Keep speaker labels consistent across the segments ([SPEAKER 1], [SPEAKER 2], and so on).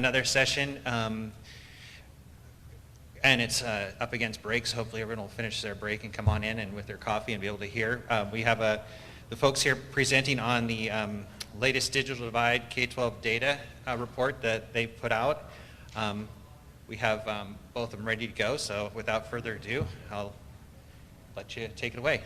[SPEAKER 1] another session, and it's up against break, so hopefully everyone will finish their break and come on in and with their coffee and be able to hear. We have the folks here presenting on the latest Digital Divide K-12 data report that they put out. We have both of them ready to go, so without further ado, I'll let you take it away.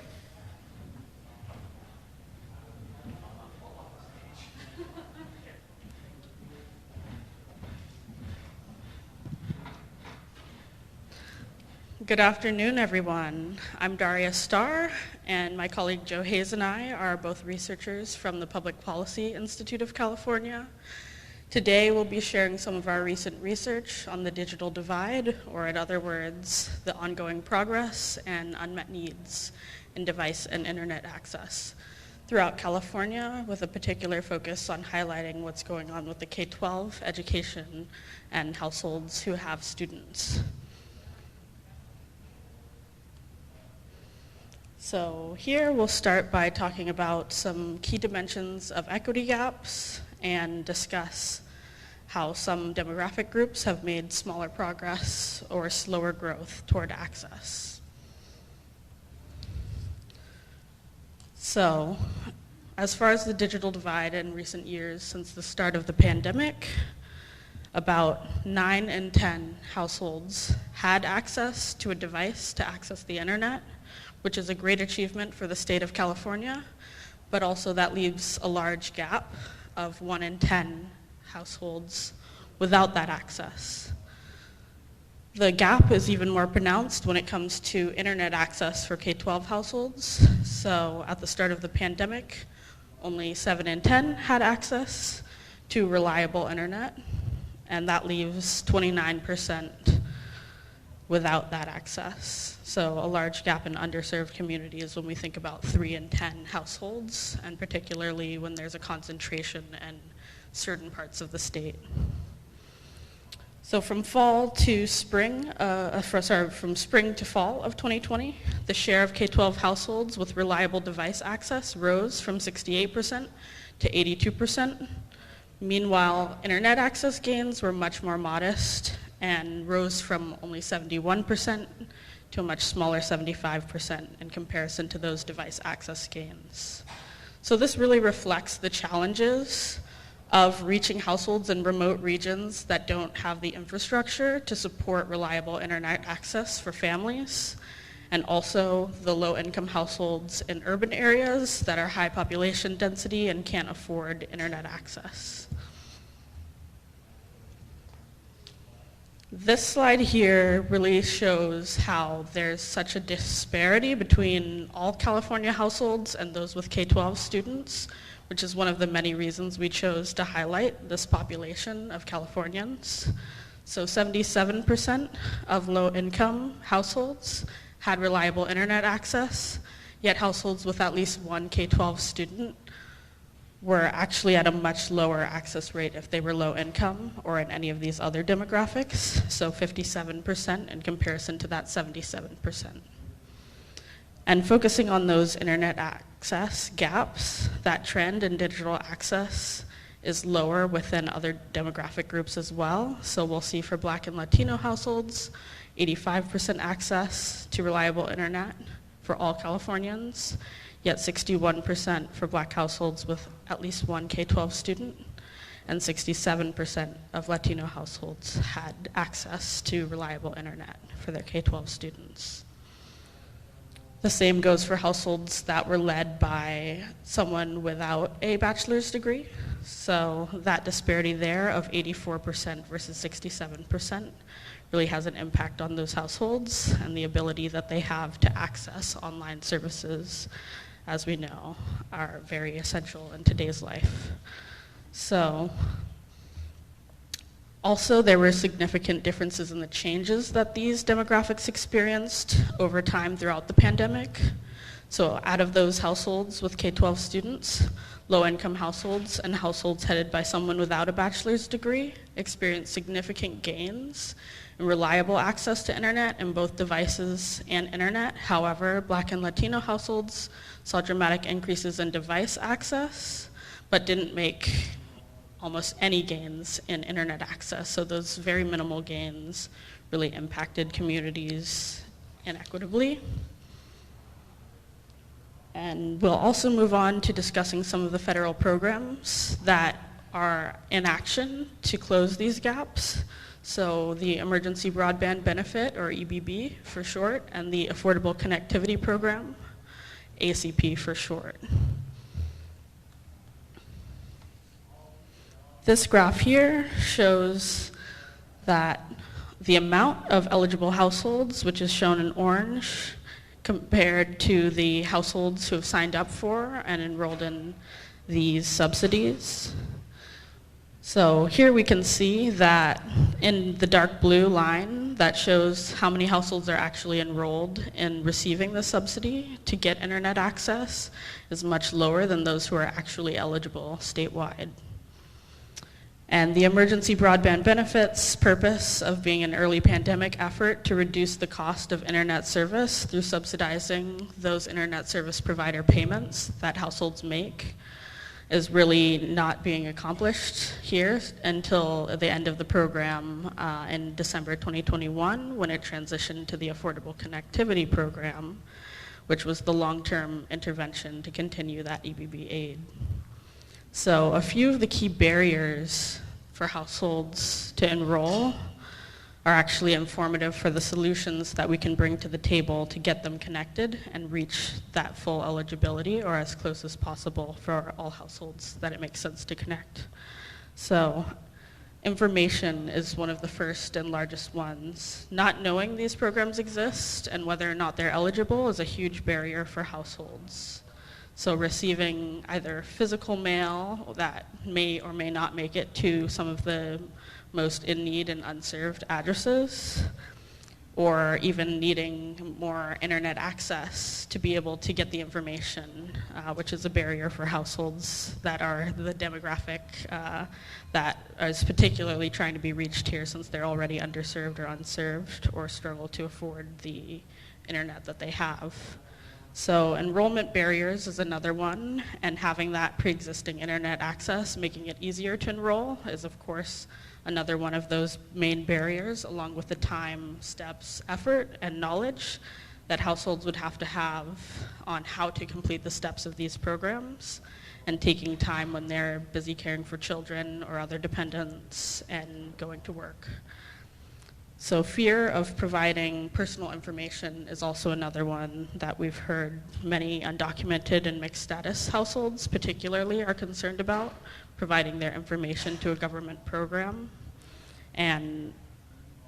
[SPEAKER 2] Good afternoon, everyone. I'm DARRIYA STARR, and my colleague Joe Hayes and I are both researchers from the Public Policy Institute of California. Today, we'll be sharing some of our recent research on the digital divide, or in other words, the ongoing progress and unmet needs in device and internet access throughout California, with a particular focus on highlighting what's going on with the K-12 education and households who have students. So here we'll start by talking about some key dimensions of equity gaps and discuss how some demographic groups have made smaller progress or slower growth toward access. So, as far as the digital divide in recent years since the start of the pandemic, about 9 in 10 households had access to a device to access the internet, which is a great achievement for the state of California, but also that leaves a large gap of 1 in 10 households without that access. The gap is even more pronounced when it comes to internet access for K-12 households. So at the start of the pandemic, only 7 in 10 had access to reliable internet, and that leaves 29% without that access. So a large gap in underserved communities when we think about 3 in 10 households, and particularly when there's a concentration in certain parts of the state. So from spring to fall of 2020, the share of K-12 households with reliable device access rose from 68% to 82%. Meanwhile, internet access gains were much more modest and rose from only 71% to a much smaller 75% in comparison to those device access gains. So this really reflects the challenges of reaching households in remote regions that don't have the infrastructure to support reliable internet access for families, and also the low-income households in urban areas that are high population density and can't afford internet access. This slide here really shows how there's such a disparity between all California households and those with K-12 students, which is one of the many reasons we chose to highlight this population of Californians. So 77% of low-income households had reliable internet access, yet households with at least one K-12 student were actually at a much lower access rate if they were low income or in any of these other demographics, so 57% in comparison to that 77%. And focusing on those internet access gaps, that trend in digital access is lower within other demographic groups as well. So we'll see for Black and Latino households, 85% access to reliable internet for all Californians, yet 61% for Black households with at least one K-12 student, and 67% of Latino households had access to reliable internet for their K-12 students. The same goes for households that were led by someone without a bachelor's degree. So that disparity there of 84% versus 67% really has an impact on those households and the ability that they have to access online services, as we know, are very essential in today's life. So, also there were significant differences in the changes that these demographics experienced over time throughout the pandemic. So out of those households with K-12 students, low-income households and households headed by someone without a bachelor's degree experienced significant gains in reliable access to internet in both devices and internet. However, Black and Latino households saw dramatic increases in device access, but didn't make almost any gains in internet access. So those very minimal gains really impacted communities inequitably. And we'll also move on to discussing some of the federal programs that are in action to close these gaps. So the Emergency Broadband Benefit, or EBB for short, and the Affordable Connectivity Program, ACP for short. This graph here shows that the amount of eligible households, which is shown in orange, compared to the households who have signed up for and enrolled in these subsidies. So here we can see that in the dark blue line, that shows how many households are actually enrolled in receiving the subsidy to get internet access is much lower than those who are actually eligible statewide. And the Emergency Broadband Benefit's purpose of being an early pandemic effort to reduce the cost of internet service through subsidizing those internet service provider payments that households make is really not being accomplished here until the end of the program in December 2021, when it transitioned to the Affordable Connectivity Program, which was the long-term intervention to continue that EBB aid. So a few of the key barriers for households to enroll are actually informative for the solutions that we can bring to the table to get them connected and reach that full eligibility, or as close as possible for all households that it makes sense to connect. So information is one of the first and largest ones. Not knowing these programs exist and whether or not they're eligible is a huge barrier for households. So receiving either physical mail that may or may not make it to some of the most in need and unserved addresses, or even needing more internet access to be able to get the information, which is a barrier for households that are the demographic that is particularly trying to be reached here, since they're already underserved or unserved or struggle to afford the internet that they have. So enrollment barriers is another one, and having that pre-existing internet access, making it easier to enroll, is of course another one of those main barriers, along with the time, steps, effort, and knowledge that households would have to have on how to complete the steps of these programs, and taking time when they're busy caring for children or other dependents and going to work. So fear of providing personal information is also another one that we've heard many undocumented and mixed status households particularly are concerned about, providing their information to a government program and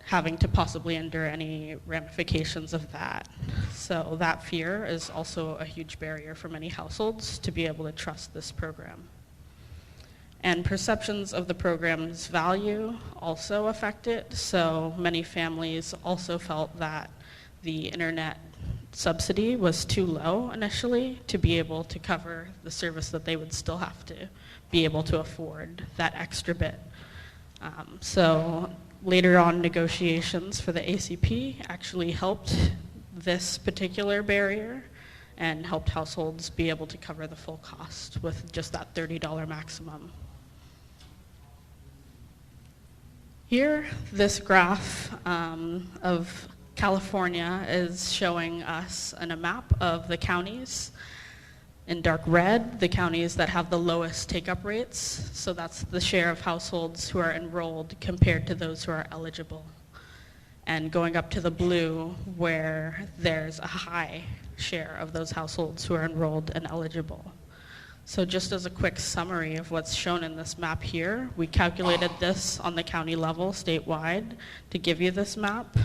[SPEAKER 2] having to possibly endure any ramifications of that. So that fear is also a huge barrier for many households to be able to trust this program. And perceptions of the program's value also affect it. So many families also felt that the internet subsidy was too low initially to be able to cover the service that they would still have to be able to afford, that extra bit. So later on, negotiations for the ACP actually helped this particular barrier and helped households be able to cover the full cost with just that $30 maximum. Here, this graph of California is showing us a map of the counties. In dark red, the counties that have the lowest take-up rates. So that's the share of households who are enrolled compared to those who are eligible. And going up to the blue, where there's a high share of those households who are enrolled and eligible. So just as a quick summary of what's shown in this map here, we calculated this on the county level statewide to give you this map,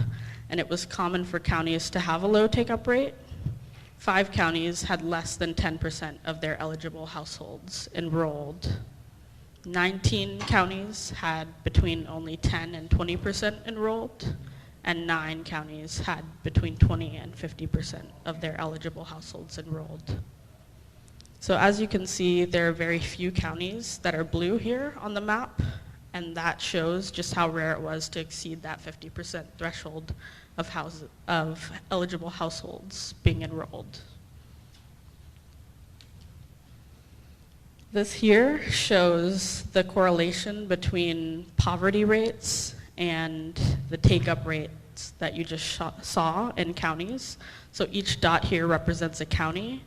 [SPEAKER 2] and it was common for counties to have a low take-up rate. 5 counties had less than 10% of their eligible households enrolled. 19 counties had between only 10 and 20% enrolled, and 9 counties had between 20 and 50% of their eligible households enrolled. So as you can see, there are very few counties that are blue here on the map, and that shows just how rare it was to exceed that 50% threshold of eligible households being enrolled. This here shows the correlation between poverty rates and the take-up rates that you just saw in counties. So each dot here represents a county,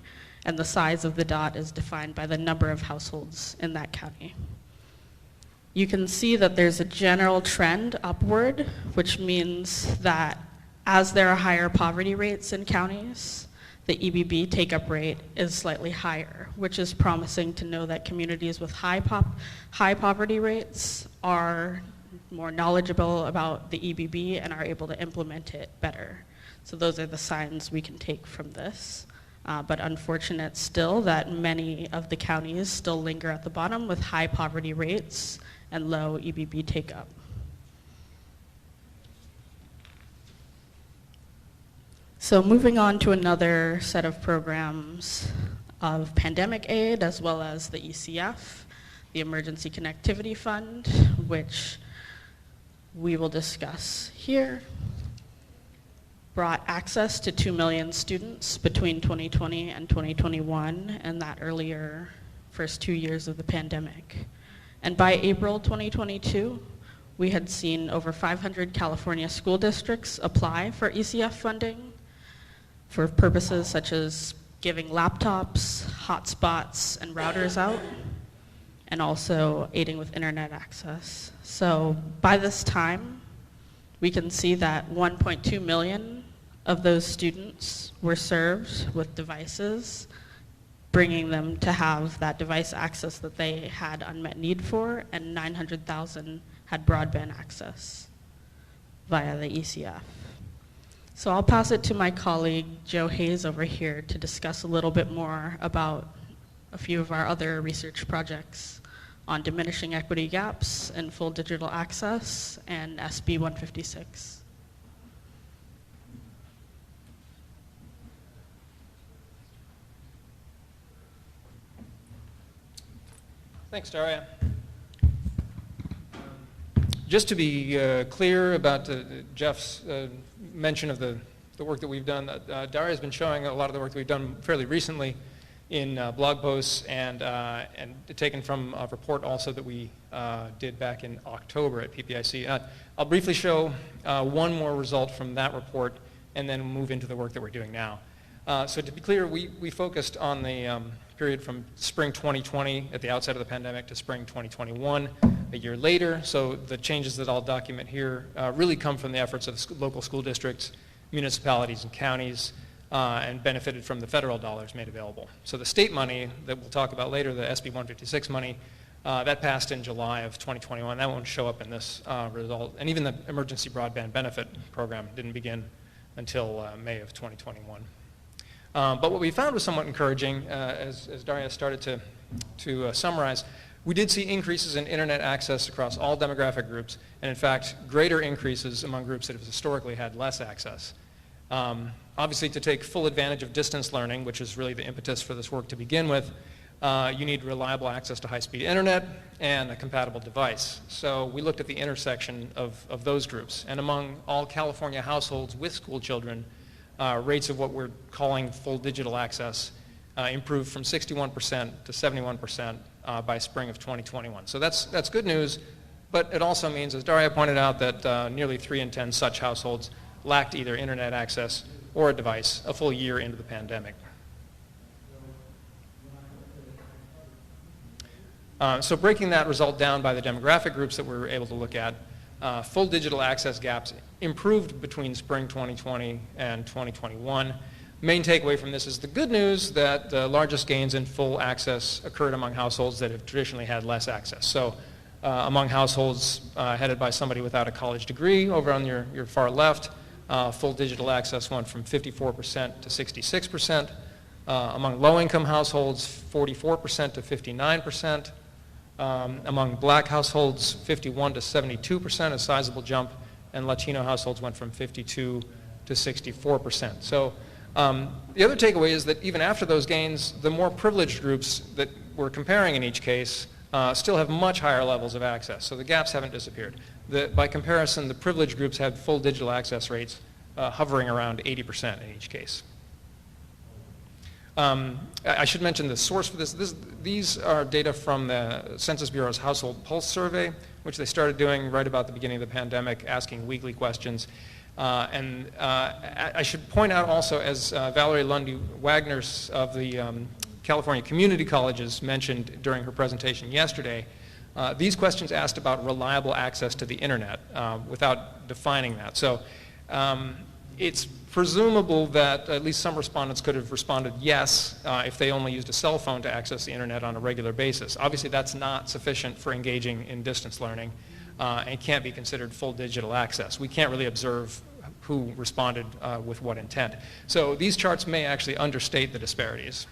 [SPEAKER 2] and the size of the dot is defined by the number of households in that county. You can see that there's a general trend upward, which means that as there are higher poverty rates in counties, the EBB take-up rate is slightly higher, which is promising to know that communities with high poverty rates are more knowledgeable about the EBB and are able to implement it better. So those are the signs we can take from this. But unfortunate still that many of the counties still linger at the bottom with high poverty rates and low EBB take-up. So moving on to another set of programs of pandemic aid, as well as the ECF, the Emergency Connectivity Fund, which we will discuss here, brought access to 2 million students between 2020 and 2021, and that earlier first 2 years of the pandemic. And by April 2022, we had seen over 500 California school districts apply for ECF funding for purposes such as giving laptops, hotspots, and routers out, and also aiding with internet access. So by this time, we can see that 1.2 million of those students were served with devices, bringing them to have that device access that they had unmet need for, and 900,000 had broadband access via the ECF. So I'll pass it to my colleague, Joe Hayes, over here to discuss a little bit more about a few of our other research projects on diminishing equity gaps and full digital access and SB 156.
[SPEAKER 3] Thanks, Darriyya. Just to be clear about Jeff's mention of the work that we've done, Darriyya has been showing a lot of the work that we've done fairly recently in blog posts and taken from a report also that we did back in October at PPIC. I'll briefly show one more result from that report and then move into the work that we're doing now. So to be clear, we focused on the period from spring 2020 at the outset of the pandemic to spring 2021, a year later. So the changes that I'll document here really come from the efforts of local school districts, municipalities, and counties, and benefited from the federal dollars made available. So the state money that we'll talk about later, the SB 156 money, that passed in July of 2021. That won't show up in this result. And even the Emergency Broadband Benefit program didn't begin until May of 2021. But what we found was somewhat encouraging, as Darriyya started to summarize. We did see increases in internet access across all demographic groups, and in fact, greater increases among groups that have historically had less access. Obviously, to take full advantage of distance learning, which is really the impetus for this work to begin with, you need reliable access to high-speed internet and a compatible device. So we looked at the intersection of those groups, and among all California households with school children, rates of what we're calling full digital access improved from 61% to 71% by spring of 2021. So that's good news, but it also means, as Darriyya pointed out, that nearly 3 in 10 such households lacked either internet access or a device a full year into the pandemic. So breaking that result down by the demographic groups that we were able to look at, full digital access gaps improved between spring 2020 and 2021. Main takeaway from this is the good news that the largest gains in full access occurred among households that have traditionally had less access. So among households headed by somebody without a college degree, over on your far left, full digital access went from 54% to 66%. Among low-income households, 44% to 59%. Among black households, 51 to 72%, a sizable jump, and Latino households went from 52 to 64%. So the other takeaway is that even after those gains, the more privileged groups that we're comparing in each case still have much higher levels of access. So the gaps haven't disappeared. By comparison, the privileged groups had full digital access rates hovering around 80% in each case. I should mention the source for this. These are data from the Census Bureau's Household Pulse Survey, which they started doing right about the beginning of the pandemic, asking weekly questions. I should point out also, as Valerie Lundy-Wagner of the California Community Colleges mentioned during her presentation yesterday, these questions asked about reliable access to the internet without defining that. So it's presumable that at least some respondents could have responded yes if they only used a cell phone to access the internet on a regular basis. Obviously that's not sufficient for engaging in distance learning and can't be considered full digital access. We can't really observe who responded with what intent. So these charts may actually understate the disparities.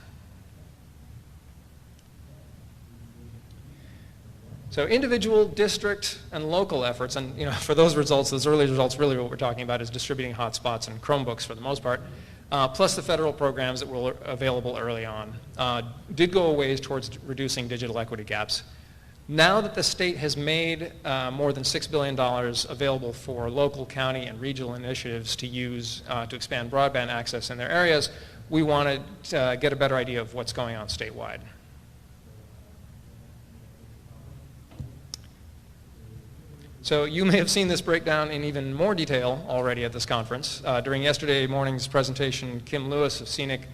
[SPEAKER 3] So individual, district, and local efforts, and for those results, those early results, really what we're talking about is distributing hotspots and Chromebooks for the most part, plus the federal programs that were available early on, did go a ways towards reducing digital equity gaps. Now that the state has made more than $6 billion available for local, county, and regional initiatives to use to expand broadband access in their areas, we want to get a better idea of what's going on statewide. So you may have seen this breakdown in even more detail already at this conference. During yesterday morning's presentation, Kim Lewis of CENIC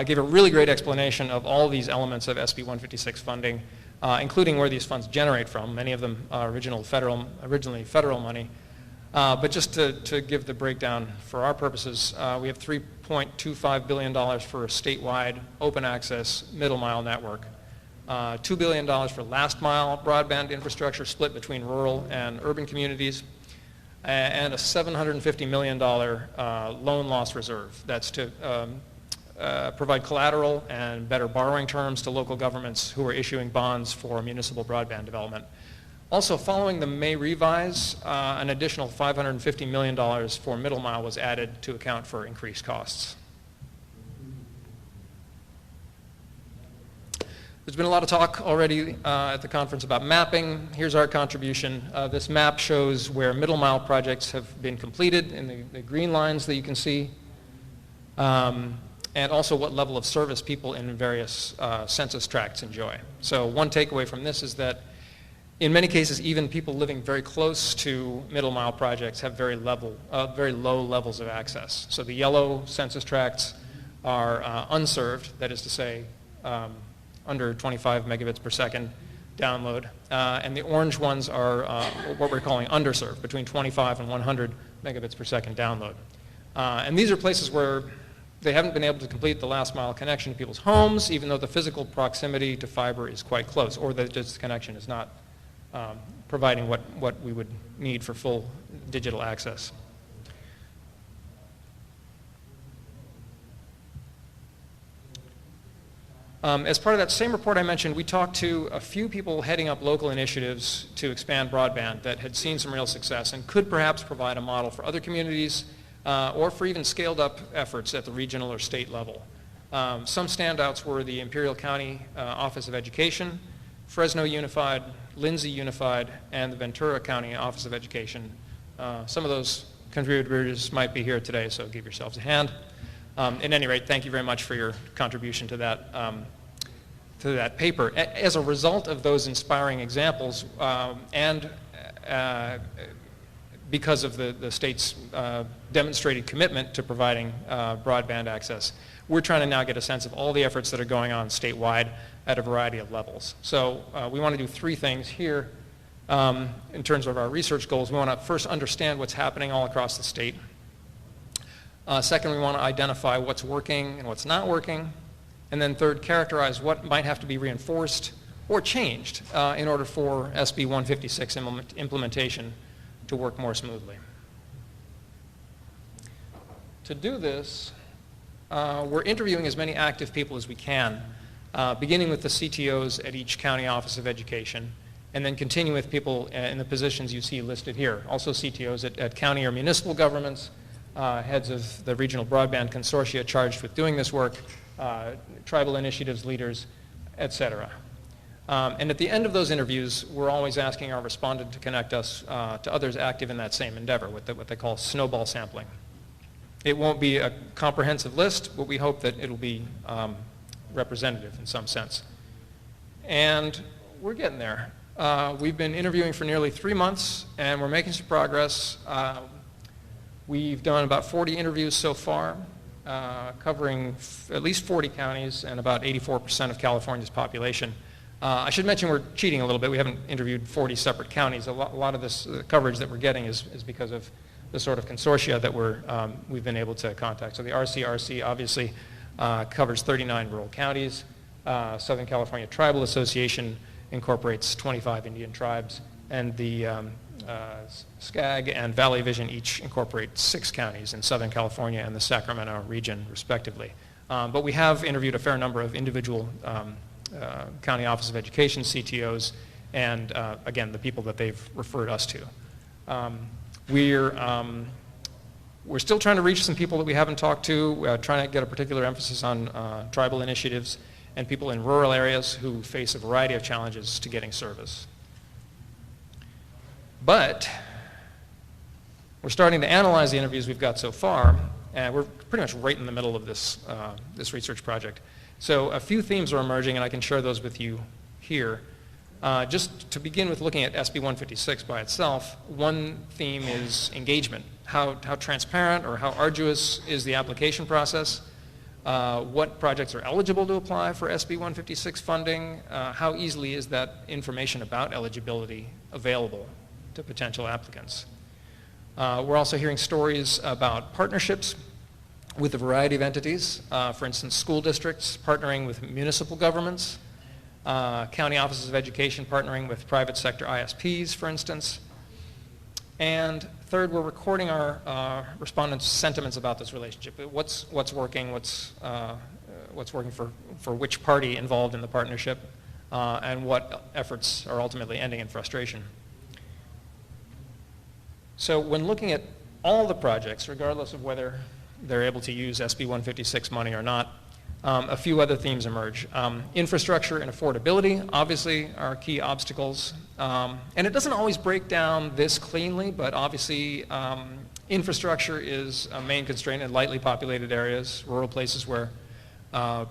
[SPEAKER 3] gave a really great explanation of all these elements of SB 156 funding, including where these funds generate from, many of them originally federal money. But just to give the breakdown for our purposes, we have $3.25 billion for a statewide open access middle mile network. $2 billion for last mile broadband infrastructure split between rural and urban communities, and a $750 million loan loss reserve. That's to provide collateral and better borrowing terms to local governments who are issuing bonds for municipal broadband development. Also, following the May revise, an additional $550 million for middle mile was added to account for increased costs. There's been a lot of talk already at the conference about mapping. Here's our contribution. This map shows where middle mile projects have been completed in the green lines that you can see, and also what level of service people in various census tracts enjoy. So one takeaway from this is that in many cases, even people living very close to middle mile projects have very low levels of access. So the yellow census tracts are unserved, that is to say, under 25 megabits per second download, and the orange ones are what we're calling underserved, between 25 and 100 megabits per second download. And these are places where they haven't been able to complete the last mile connection to people's homes, even though the physical proximity to fiber is quite close, or that just the connection is not providing what we would need for full digital access. As part of that same report I mentioned, we talked to a few people heading up local initiatives to expand broadband that had seen some real success and could perhaps provide a model for other communities or for even scaled up efforts at the regional or state level. Some standouts were the Imperial County Office of Education, Fresno Unified, Lindsay Unified, and the Ventura County Office of Education. Some of those contributors might be here today, so give yourselves a hand. At any rate, thank you very much for your contribution to that paper. As a result of those inspiring examples, and because of the state's demonstrated commitment to providing broadband access, we're trying to now get a sense of all the efforts that are going on statewide at a variety of levels. So we want to do three things here in terms of our research goals. We want to first understand what's happening all across the state. Second, we want to identify what's working and what's not working. And then third, characterize what might have to be reinforced or changed in order for SB 156 implementation to work more smoothly. To do this, we're interviewing as many active people as we can, beginning with the CTOs at each county office of education, and then continuing with people in the positions you see listed here. Also CTOs at county or municipal governments, heads of the regional broadband consortia charged with doing this work, tribal initiatives leaders, etc. And at the end of those interviews, we're always asking our respondent to connect us to others active in that same endeavor, what they call snowball sampling. It won't be a comprehensive list, but we hope that it'll be representative in some sense. And we're getting there. We've been interviewing for nearly 3 months, and we're making some progress. We've done about 40 interviews so far, covering at least 40 counties and about 84% of California's population. I should mention we're cheating a little bit. We haven't interviewed 40 separate counties. A lot of this coverage that we're getting is because of the sort of consortia that we've been able to contact. So the RCRC obviously covers 39 rural counties. Southern California Tribal Association incorporates 25 Indian tribes, and the SCAG and Valley Vision each incorporate 6 counties in Southern California and the Sacramento region, respectively. But we have interviewed a fair number of individual County Office of Education, CTOs, and again, the people that they've referred us to. We're still trying to reach some people that we haven't talked to, trying to get a particular emphasis on tribal initiatives and people in rural areas who face a variety of challenges to getting service. But we're starting to analyze the interviews we've got so far, and we're pretty much right in the middle of this research project. So a few themes are emerging, and I can share those with you here. Just to begin with looking at SB 156 by itself, one theme is engagement. How transparent or how arduous is the application process? What projects are eligible to apply for SB 156 funding? How easily is that information about eligibility available to potential applicants? We're also hearing stories about partnerships with a variety of entities. For instance, school districts partnering with municipal governments, county offices of education partnering with private sector ISPs, for instance. And third, we're recording our respondents' sentiments about this relationship. What's working, what's working for which party involved in the partnership, and what efforts are ultimately ending in frustration. So when looking at all the projects, regardless of whether they're able to use SB 156 money or not, a few other themes emerge. Infrastructure and affordability, obviously, are key obstacles. And it doesn't always break down this cleanly, but obviously infrastructure is a main constraint in lightly populated areas, rural places where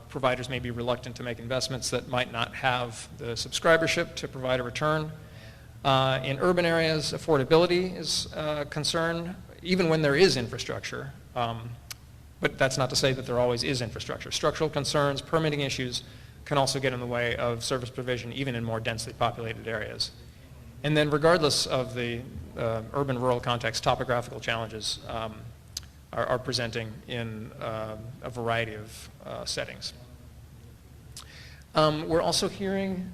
[SPEAKER 3] providers may be reluctant to make investments that might not have the subscribership to provide a return. In urban areas, affordability is a concern, even when there is infrastructure. But that's not to say that there always is infrastructure. Structural concerns, permitting issues can also get in the way of service provision, even in more densely populated areas. And then regardless of the urban-rural context, topographical challenges are presenting in a variety of settings. We're also hearing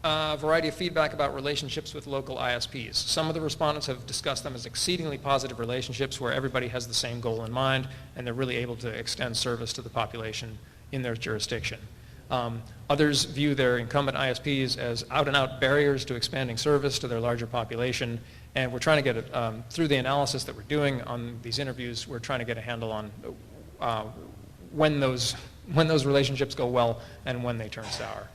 [SPEAKER 3] a variety of feedback about relationships with local ISPs. Some of the respondents have discussed them as exceedingly positive relationships where everybody has the same goal in mind and they're really able to extend service to the population in their jurisdiction. Others view their incumbent ISPs as out-and-out barriers to expanding service to their larger population, and we're trying to get it, through the analysis that we're doing on these interviews, we're trying to get a handle on when those relationships go well and when they turn sour.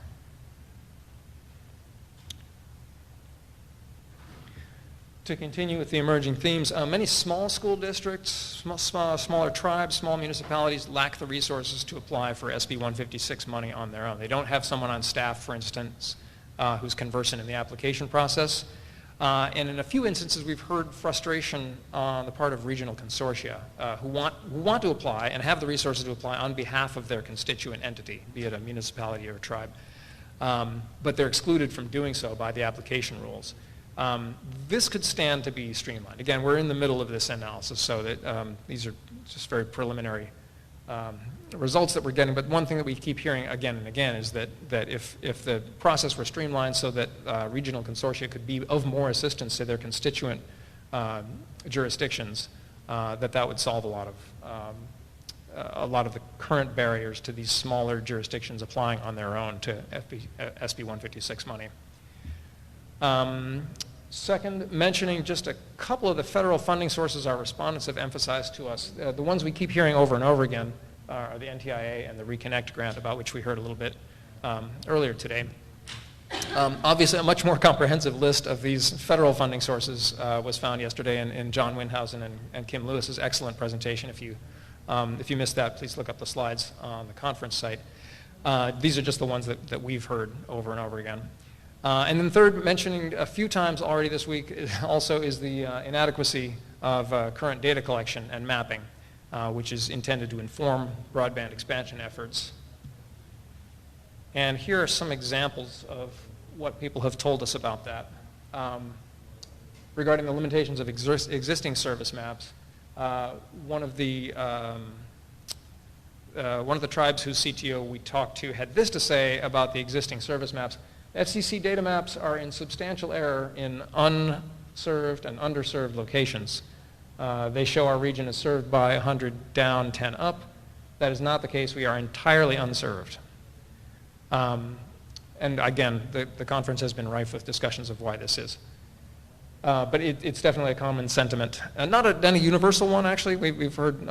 [SPEAKER 3] To continue with the emerging themes, many small school districts, smaller tribes, small municipalities lack the resources to apply for SB 156 money on their own. They don't have someone on staff, for instance, who's conversant in the application process. And in a few instances, we've heard frustration on the part of regional consortia who want to apply and have the resources to apply on behalf of their constituent entity, be it a municipality or a tribe. But they're excluded from doing so by the application rules. This could stand to be streamlined. Again, we're in the middle of this analysis, so that these are just very preliminary results that we're getting. But one thing that we keep hearing again and again is that if the process were streamlined so that regional consortia could be of more assistance to their constituent jurisdictions, that would solve a lot of the current barriers to these smaller jurisdictions applying on their own to SB 156 money. Second, mentioning just a couple of the federal funding sources our respondents have emphasized to us. The ones we keep hearing over and over again are the NTIA and the Reconnect grant, about which we heard a little bit earlier today. Obviously, a much more comprehensive list of these federal funding sources was found yesterday in John Windhausen and Kim Lewis's excellent presentation. If you missed that, please look up the slides on the conference site. These are just the ones that we've heard over and over again. And then third, mentioning a few times already this week, also is the inadequacy of current data collection and mapping, which is intended to inform broadband expansion efforts. And here are some examples of what people have told us about that. Regarding the limitations of existing service maps, one of the tribes whose CTO we talked to had this to say about the existing service maps. FCC data maps are in substantial error in unserved and underserved locations. They show our region is served by 100 down, 10 up. That is not the case. We are entirely unserved. And again, the conference has been rife with discussions of why this is. But it's definitely a common sentiment. Not a universal one, actually. We've heard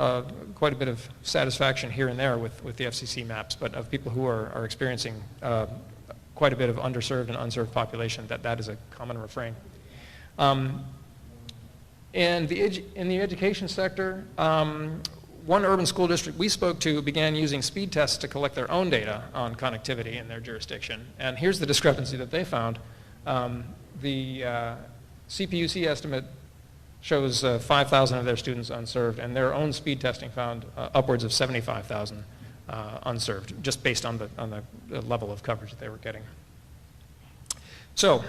[SPEAKER 3] quite a bit of satisfaction here and there with the FCC maps, but of people who are experiencing quite a bit of underserved and unserved population, that is a common refrain. And in the education sector, one urban school district we spoke to began using speed tests to collect their own data on connectivity in their jurisdiction. And here's the discrepancy that they found. The CPUC estimate shows 5,000 of their students unserved, and their own speed testing found upwards of 75,000 unserved, just based on the level of coverage that they were getting. So,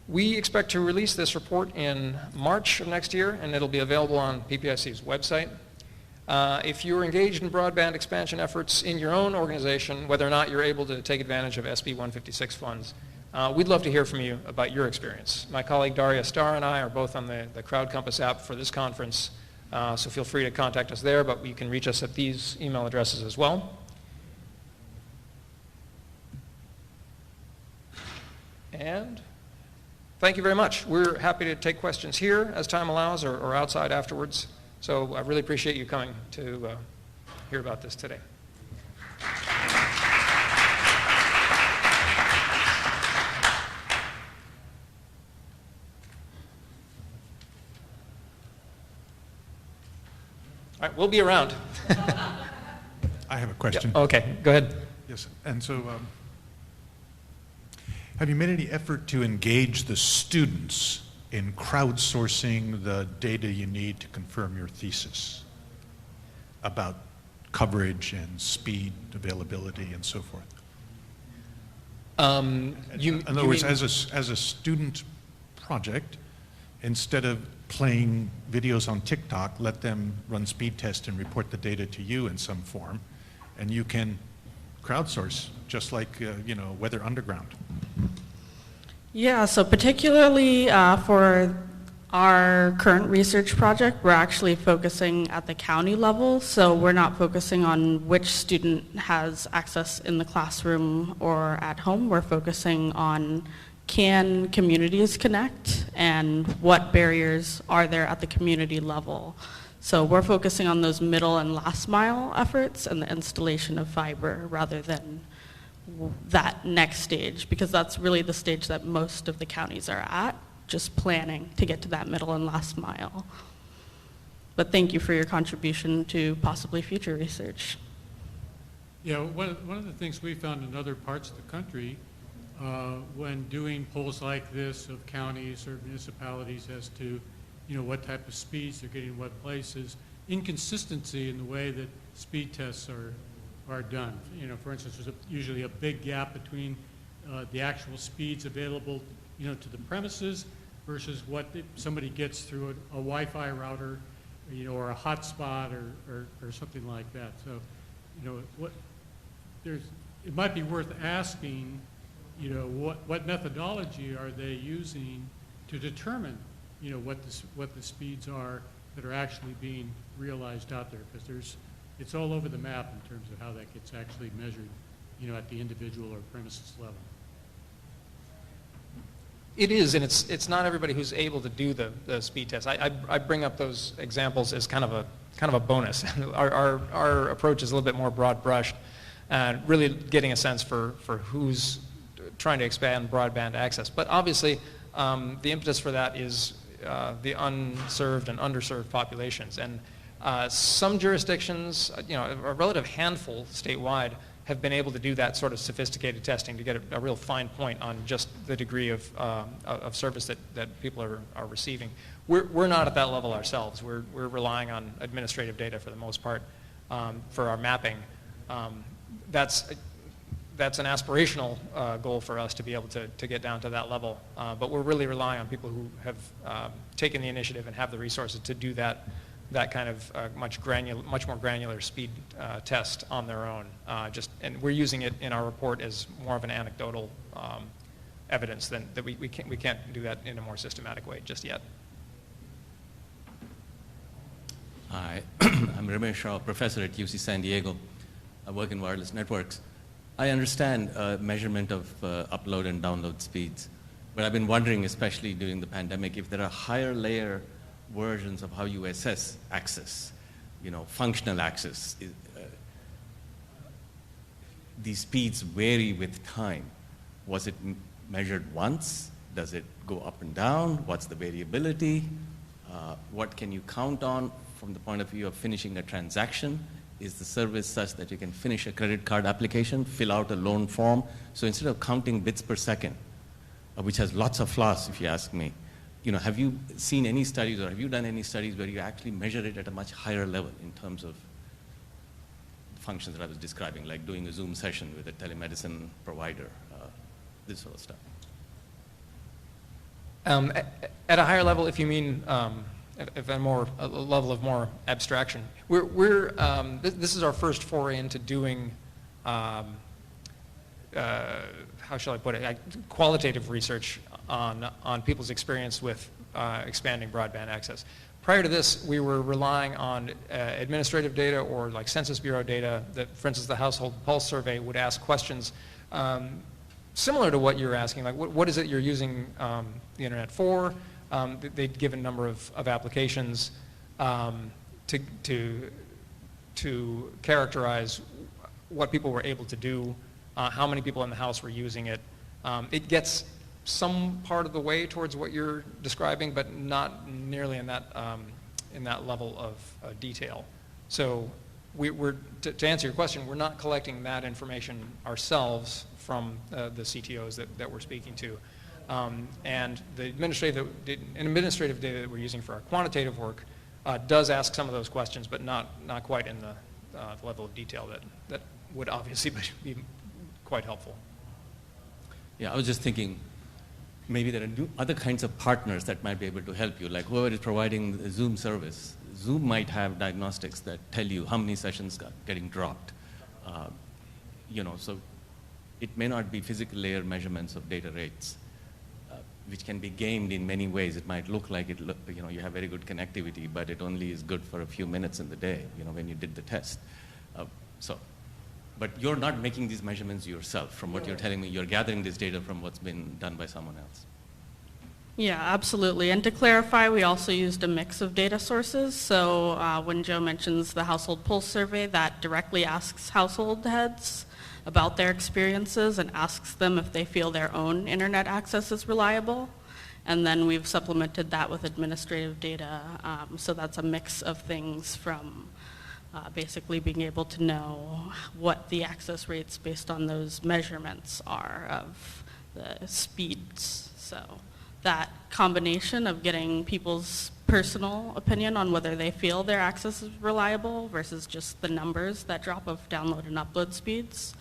[SPEAKER 3] we expect to release this report in March of next year, and it'll be available on PPIC's website. If you're engaged in broadband expansion efforts in your own organization, whether or not you're able to take advantage of SB 156 funds, we'd love to hear from you about your experience. My colleague DARRIYA, STARR, and I are both on the Crowd Compass app for this conference, so feel free to contact us there, but you can reach us at these email addresses as well. And thank you very much. We're happy to take questions here as time allows, or outside afterwards. So I really appreciate you coming to hear about this today. All right, we'll be around.
[SPEAKER 4] I have a question.
[SPEAKER 3] Yeah, okay, go ahead.
[SPEAKER 4] Yes, and so have you made any effort to engage the students in crowdsourcing the data you need to confirm your thesis about coverage and speed, availability, and so forth? In other words, as a student project, instead of playing videos on TikTok, let them run speed tests and report the data to you in some form, and you can crowdsource, just like Weather Underground.
[SPEAKER 2] Yeah, so particularly for our current research project, we're actually focusing at the county level, so we're not focusing on which student has access in the classroom or at home. We're focusing on, can communities connect, and what barriers are there at the community level. So we're focusing on those middle and last mile efforts and the installation of fiber rather than that next stage, because that's really the stage that most of the counties are at, just planning to get to that middle and last mile. But thank you for your contribution to possibly future research.
[SPEAKER 5] Yeah, one of the things we found in other parts of the country when doing polls like this of counties or municipalities as to what type of speeds they're getting in what places, inconsistency in the way that speed tests are done. For instance, there's usually a big gap between the actual speeds available, to the premises versus what somebody gets through a Wi-Fi router, or a hotspot or something like that. So, it might be worth asking, what methodology are they using to determine, what the speeds are that are actually being realized out there, because it's all over the map in terms of how that gets actually measured, at the individual or premises level.
[SPEAKER 3] It is, and it's not everybody who's able to do the speed test. I bring up those examples as kind of a bonus. Our approach is a little bit more broad brushed, really getting a sense for who's trying to expand broadband access. But obviously, the impetus for that is the unserved and underserved populations. And some jurisdictions, a relative handful statewide, have been able to do that sort of sophisticated testing to get a real fine point on just the degree of service that people are receiving. We're not at that level ourselves. We're relying on administrative data for the most part for our mapping. That's an aspirational goal for us to be able to get down to that level. But we're really relying on people who have taken the initiative and have the resources to do that kind of much more granular speed test on their own. And we're using it in our report as more of an anecdotal evidence than that we can't do that in a more systematic way just yet.
[SPEAKER 6] Hi, I'm Ramesh Rao, professor at UC San Diego. I work in wireless networks. I understand measurement of upload and download speeds, but I've been wondering, especially during the pandemic, if there are higher layer versions of how you assess access, functional access. These speeds vary with time. Was it measured once? Does it go up and down? What's the variability? What can you count on from the point of view of finishing a transaction? Is the service such that you can finish a credit card application, fill out a loan form? So instead of counting bits per second, which has lots of flaws if you ask me, have you seen any studies or have you done any studies where you actually measure it at a much higher level in terms of functions that I was describing, like doing a Zoom session with a telemedicine provider, this sort of stuff?
[SPEAKER 3] At a higher level, if you mean at a level of more abstraction, this is our first foray into doing, how shall I put it, qualitative research on people's experience with expanding broadband access. Prior to this, we were relying on administrative data or like Census Bureau data that, for instance, the Household Pulse Survey would ask questions similar to what you're asking, like what is it you're using the internet for? They'd give a number of applications to characterize what people were able to do, how many people in the house were using it. It gets some part of the way towards what you're describing, but not nearly in that level of detail. So to answer your question, we're not collecting that information ourselves from the CTOs that we're speaking to. And the administrative data that we're using for our quantitative work does ask some of those questions, but not quite in the level of detail that would obviously be quite helpful.
[SPEAKER 6] Yeah, I was just thinking, maybe there are other kinds of partners that might be able to help you, like whoever is providing the Zoom service. Zoom might have diagnostics that tell you how many sessions are getting dropped. So it may not be physical layer measurements of data rates, which can be gamed in many ways. It might look like you have very good connectivity, but it only is good for a few minutes in the day, when you did the test. But you're not making these measurements yourself. From what you're telling me, you're gathering this data from what's been done by someone else.
[SPEAKER 2] Yeah, absolutely. And to clarify, we also used a mix of data sources. So when Joe mentions the Household Pulse Survey, that directly asks household heads about their experiences and asks them if they feel their own internet access is reliable. And then we've supplemented that with administrative data. So that's a mix of things from basically being able to know what the access rates based on those measurements are of the speeds. So that combination of getting people's personal opinion on whether they feel their access is reliable versus just the numbers that drop of download and upload speeds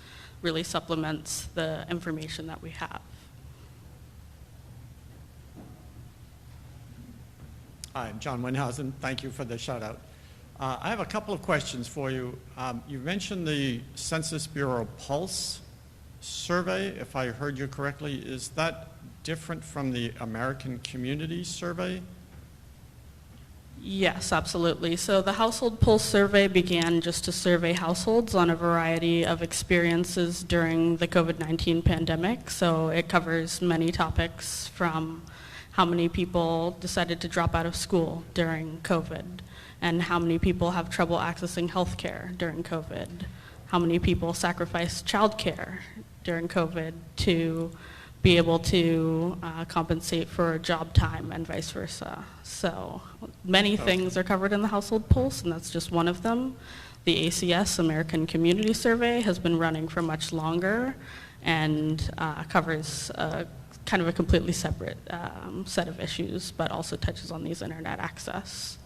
[SPEAKER 2] really supplements the information that we have.
[SPEAKER 7] Hi, I'm John Winhausen. Thank you for the shout out. I have a couple of questions for you. You mentioned the Census Bureau Pulse survey, if I heard you correctly. Is that different from the American Community Survey?
[SPEAKER 2] Yes, absolutely. So the Household Pulse Survey began just to survey households on a variety of experiences during the COVID-19 pandemic. So it covers many topics from how many people decided to drop out of school during COVID, and how many people have trouble accessing health care during COVID, how many people sacrificed childcare during COVID to be able to compensate for job time and vice versa. So many things are covered in the household pulse, and that's just one of them. The ACS, American Community Survey, has been running for much longer and covers kind of a completely separate set of issues, but also touches on these internet access.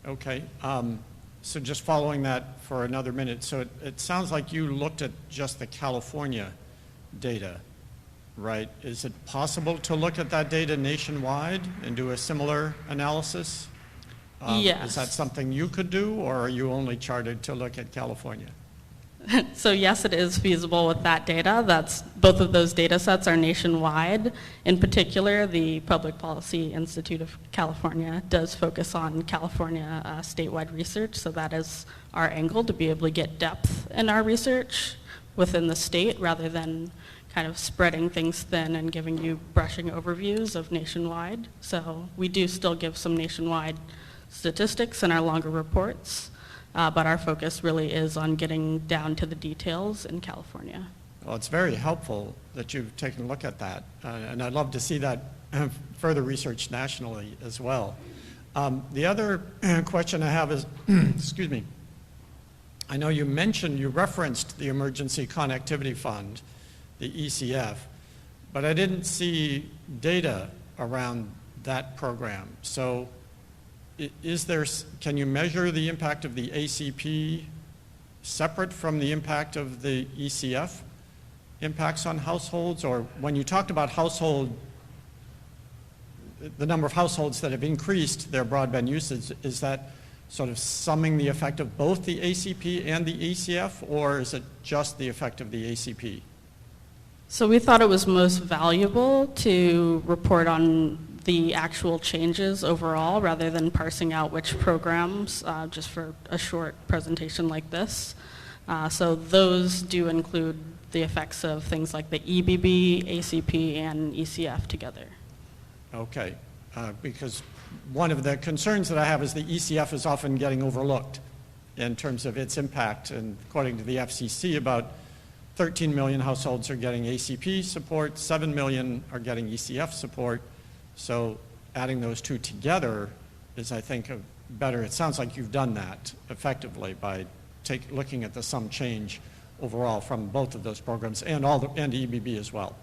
[SPEAKER 7] Okay. So just following that for another minute. So it sounds like you looked at just the California data, right? Is it possible to look at that data nationwide and do a similar analysis?
[SPEAKER 2] Yes.
[SPEAKER 7] Is that something you could do, or are you only chartered to look at California?
[SPEAKER 2] So yes, it is feasible with that data. Both of those data sets are nationwide. In particular, the Public Policy Institute of California does focus on California statewide research, so that is our angle, to be able to get depth in our research within the state rather than kind of spreading things thin and giving you brushing overviews of nationwide. So we do still give some nationwide statistics in our longer reports. But our focus really is on getting down to the details in California.
[SPEAKER 7] Well, it's very helpful that you've taken a look at that, and I'd love to see that further research nationally as well. The other question I have is, excuse me, I know you referenced the Emergency Connectivity Fund, the ECF, but I didn't see data around that program. So can you measure the impact of the ACP separate from the impact of the ECF impacts on households? Or when you talked about the number of households that have increased their broadband usage, is that sort of summing the effect of both the ACP and the ECF, or is it just the effect of the ACP?
[SPEAKER 2] So we thought it was most valuable to report on the actual changes overall rather than parsing out which programs just for a short presentation like this. So those do include the effects of things like the EBB, ACP, and ECF together.
[SPEAKER 7] Okay, because one of the concerns that I have is the ECF is often getting overlooked in terms of its impact, and according to the FCC, about 13 million households are getting ACP support, 7 million are getting ECF support. So adding those two together is, I think, better. It sounds like you've done that effectively by looking at the sum change overall from both of those programs and EBB as well.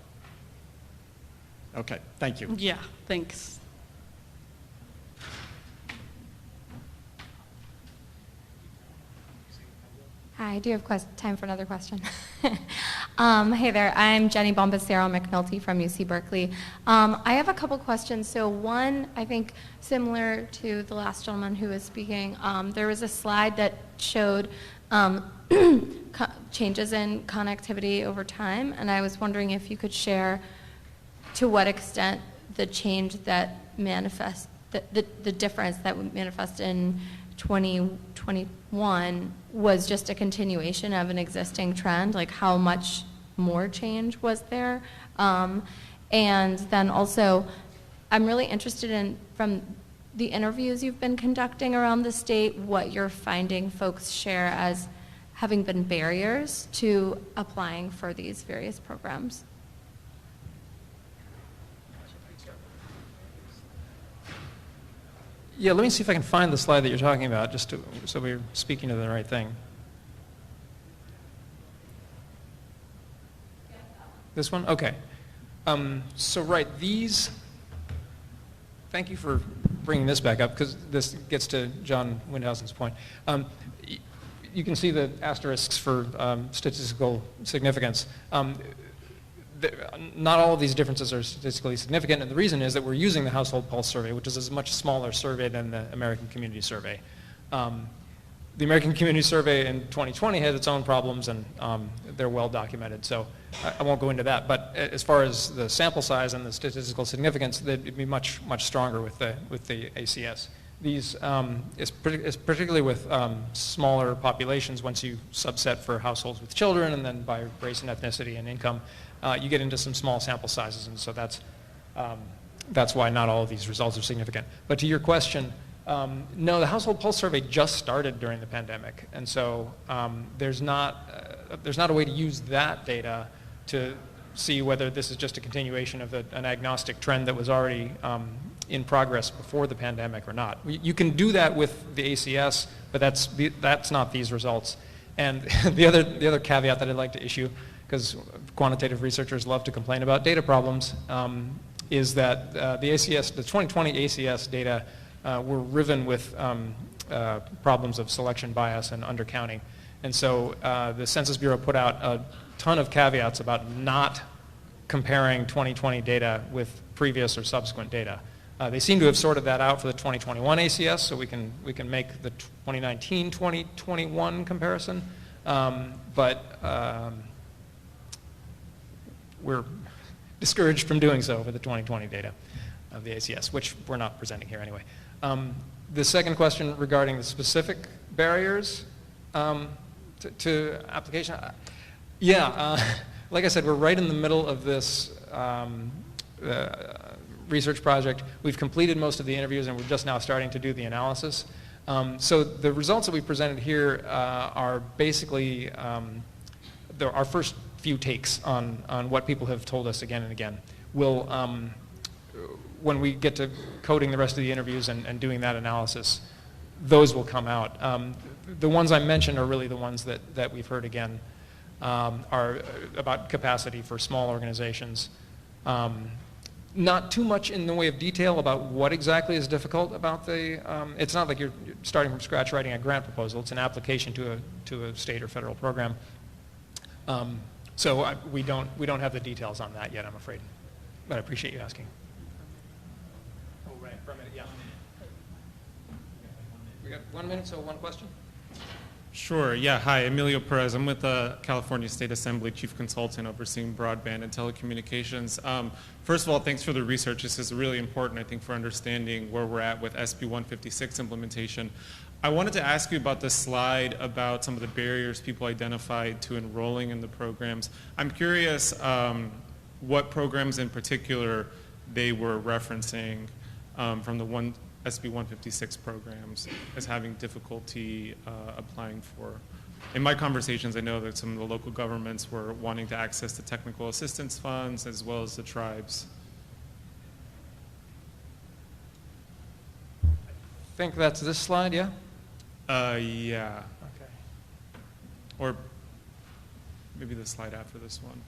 [SPEAKER 7] Okay, thank you.
[SPEAKER 2] Yeah, thanks.
[SPEAKER 8] Hi, do you have time for another question? Hey there, I'm Jenny Bombacero-McNulty from UC Berkeley. I have a couple questions. So one, I think similar to the last gentleman who was speaking, there was a slide that showed changes in connectivity over time, and I was wondering if you could share to what extent the change that manifests, the difference that would manifest in 2021 was just a continuation of an existing trend, like how much more change was there? And then also, I'm really interested in, from the interviews you've been conducting around the state, what you're finding folks share as having been barriers to applying for these various programs.
[SPEAKER 3] Yeah, let me see if I can find the slide that you're talking about, so we're speaking to the right thing. This one? Okay. So right, thank you for bringing this back up, because this gets to John Windhausen's point. You can see the asterisks for statistical significance. Not all of these differences are statistically significant, and the reason is that we're using the Household Pulse Survey, which is a much smaller survey than the American Community Survey. The American Community Survey in 2020 had its own problems, and they're well documented, so I won't go into that. But as far as the sample size and the statistical significance, it'd be much stronger with the ACS. These, particularly with smaller populations, once you subset for households with children and then by race and ethnicity and income, you get into some small sample sizes, and so that's why not all of these results are significant. But to your question, no, the Household Pulse Survey just started during the pandemic, and so there's not a way to use that data to see whether this is just a continuation of an agnostic trend that was already in progress before the pandemic or not. You can do that with the ACS, but that's not these results. And the other caveat that I'd like to issue, because quantitative researchers love to complain about data problems, is that the 2020 ACS data were riven with problems of selection bias and undercounting. And so the Census Bureau put out a ton of caveats about not comparing 2020 data with previous or subsequent data. They seem to have sorted that out for the 2021 ACS, so we can make the 2019-2021 comparison. But we're discouraged from doing so for the 2020 data of the ACS, which we're not presenting here anyway. The second question regarding the specific barriers to application, like I said, we're right in the middle of this research project. We've completed most of the interviews and we're just now starting to do the analysis. So the results that we presented here are basically our first few takes on what people have told us again and again. We'll, when we get to coding the rest of the interviews and doing that analysis, those will come out. The ones I mentioned are really the ones that we've heard again, are about capacity for small organizations. Not too much in the way of detail about what exactly is difficult about the, it's not like you're starting from scratch writing a grant proposal. It's an application to a state or federal program. So we don't have the details on that yet, I'm afraid. But I appreciate you asking. Oh, right, for a minute, yeah. We got 1 minute, so one question?
[SPEAKER 9] Sure, yeah, hi, Emilio Perez. I'm with the California State Assembly Chief Consultant overseeing broadband and telecommunications. First of all, thanks for the research. This is really important, I think, for understanding where we're at with SB 156 implementation. I wanted to ask you about the slide about some of the barriers people identified to enrolling in the programs. I'm curious what programs in particular they were referencing from the SB 156 programs as having difficulty applying for. In my conversations, I know that some of the local governments were wanting to access the technical assistance funds as well as the tribes.
[SPEAKER 3] I think that's this slide, yeah?
[SPEAKER 9] Yeah.
[SPEAKER 3] Okay.
[SPEAKER 9] Or maybe the slide after this one.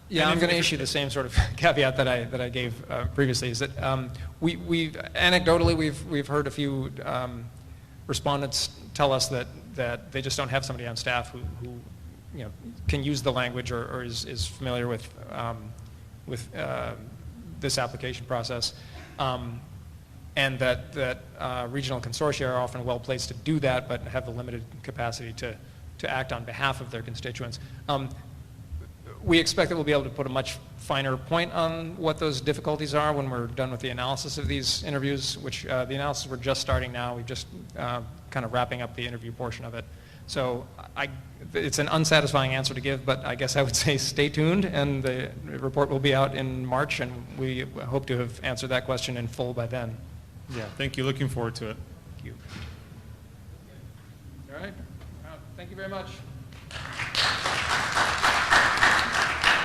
[SPEAKER 3] Yeah, I'm going to issue the same sort of caveat that I gave previously. Is that we've anecdotally we've heard a few respondents tell us that they just don't have somebody on staff who can use the language or is familiar with this application process, and that regional consortia are often well placed to do that, but have the limited capacity to act on behalf of their constituents. We expect that we'll be able to put a much finer point on what those difficulties are when we're done with the analysis of these interviews, which the analysis we're just starting now. We've just kind of wrapping up the interview portion of it. So it's an unsatisfying answer to give, but I guess I would say stay tuned, and the report will be out in March, and we hope to have answered that question in full by then.
[SPEAKER 9] Yeah, thank you. Looking forward to it.
[SPEAKER 3] Thank you. All right. Thank you very much.